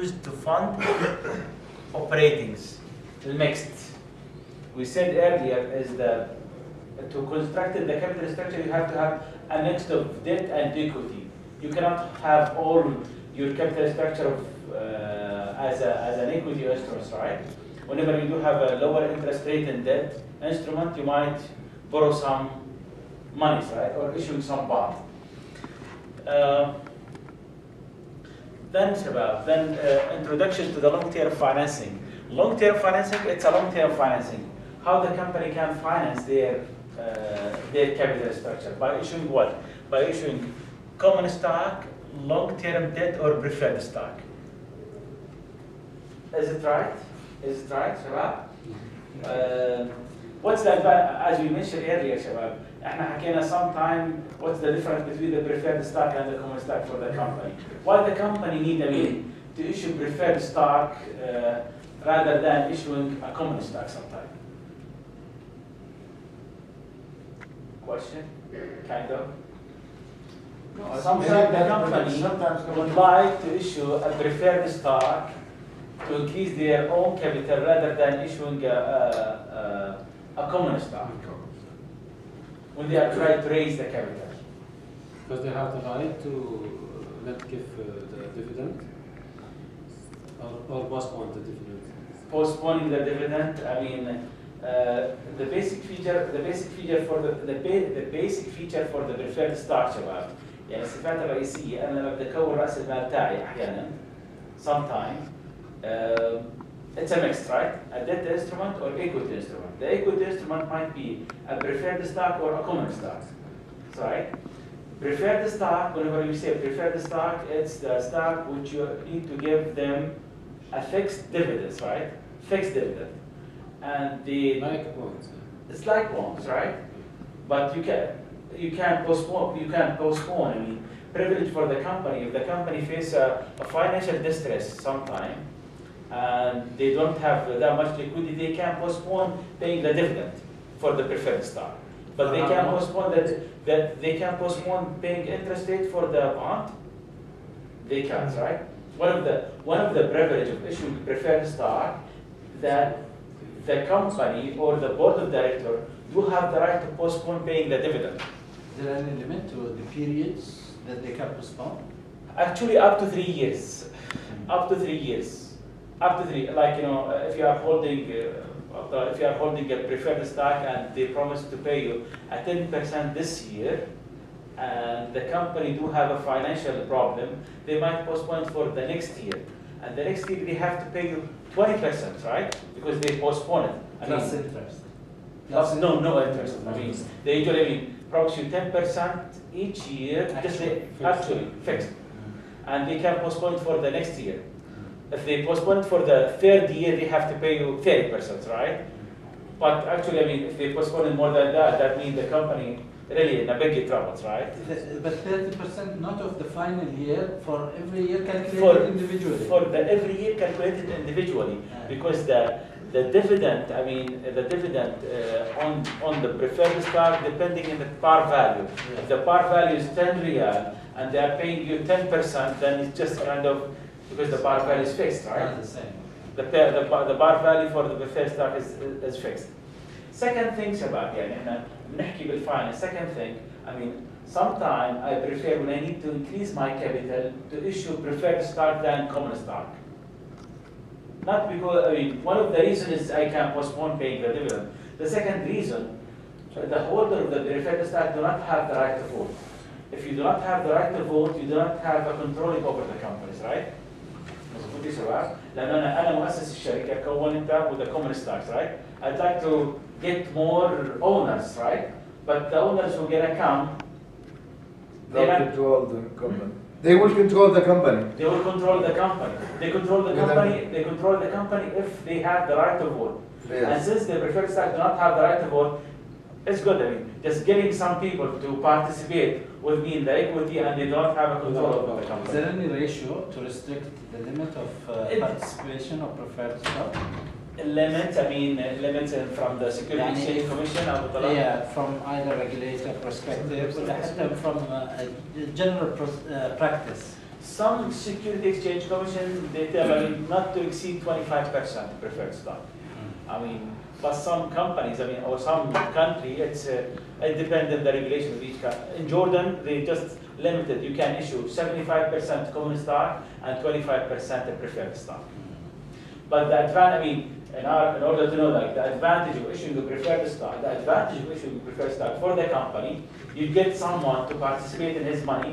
used to fund operatings, mixed. We said earlier is that to construct the capital structure, you have to have a mix of debt and equity. You cannot have all your capital structure of, as an equity instrument, right? Whenever you do have a lower interest rate and debt instrument, you might borrow some money, right, or issue some bond. Then introduction to the long-term financing. Long-term financing, it's a long-term financing. How the company can finance their capital structure by issuing what? By issuing common stock, long-term debt, or preferred stock. Is it right? Is it right, Shabab? What's the as we mentioned earlier, Shabab? احنا حكينا sometime what's the difference between the preferred stock and the common stock for the company. Why the company need to issue preferred stock rather than issuing a common stock sometime? Question? Kind of? No, sometimes the company would like to issue a preferred stock to increase their own capital rather than issuing a common stock when they are trying to raise the capital. Because they have the right to not give the dividend or postpone the dividend. Postponing the dividend, I mean, the basic feature for the basic feature for the preferred stock شباب يعني الصفات الرئيسية أنا لما بدي أكون رأس المال تاعي أحيانا sometime it's a mix, right? A debt instrument or equity instrument. The equity instrument might be a preferred stock or a common stock, right? Preferred stock, whenever you say preferred stock, it's the stock which you need to give them a fixed dividend, right? Fixed dividend. And the like bonds. It's like bonds, right? But you can postpone. I mean, privilege for the company. If the company faces a financial distress sometime, and they don't have that much liquidity, they can postpone paying the dividend for the preferred stock. But they can postpone they can postpone paying interest rate for the bond. They can, right? One of the privilege of issuing preferred stock that the company or the board of directors do have the right to postpone paying the dividend. Is there any limit to the periods that they can postpone? Actually, up to 3 years. Up to 3 years. Up to 3, like if you are holding a preferred stock and they promise to pay you a 10% this year, and the company do have a financial problem, they might postpone for the next year. And the next year they have to pay you 20%, right? Because they postpone it. Plus interest. No interest. I mean, they usually promise you 10% each year, actually fixed. And they can postpone it for the next year. If they postpone it for the third year, they have to pay you 30%, right? But actually, I mean, if they postpone it more than that, that means the company really in a big troubles, right? But 30% not of the final year, for every year calculated individually. For every year calculated individually, because the dividend, I mean, the dividend on the preferred stock depending on the par value. Yeah. If the par value is 10 riyal and they are paying you 10%, then it's just kind of, because the par value is fixed, right? Not the same. The par value for the preferred stock is fixed. Second thing, Shabab, يعني بنحكي بالfinance. Second thing, I mean, sometimes I prefer when I need to increase my capital to issue preferred stock than common stock. Not because, I mean, one of the reasons is I can postpone paying the dividend. The second reason, the holder of the preferred stock do not have the right to vote. If you do not have the right to vote, you do not have a controlling over the companies, right? مظبوط يا شباب؟ لأن أنا مؤسس الشركة كون أنت with the common stocks, right? I'd like to get more owners, right? But the owners who are gonna come, they control the company. They will control the company. They will control the company. They control the company. They control the company if they have the right to vote. Yes. And since the preferred stock do not have the right to vote, it's good. I mean, just getting some people to participate will be in the equity, and they don't have a control over the company. Is there any ratio to restrict the limit of participation of preferred stock? Limits, I mean, limits from the Security Exchange Commission or the yeah, from either regulator perspective, or from general practice. Some Security Exchange Commission, they tell you not to exceed 25% preferred stock. I mean, but some companies, I mean, or some country, it depends on the regulation of each country. In Jordan, they just limited. You can issue 75% common stock and 25% preferred stock. But the advantage, I mean, in order to know like the advantage of issuing a preferred stock, the advantage of issuing preferred stock for the company, you get someone to participate in his money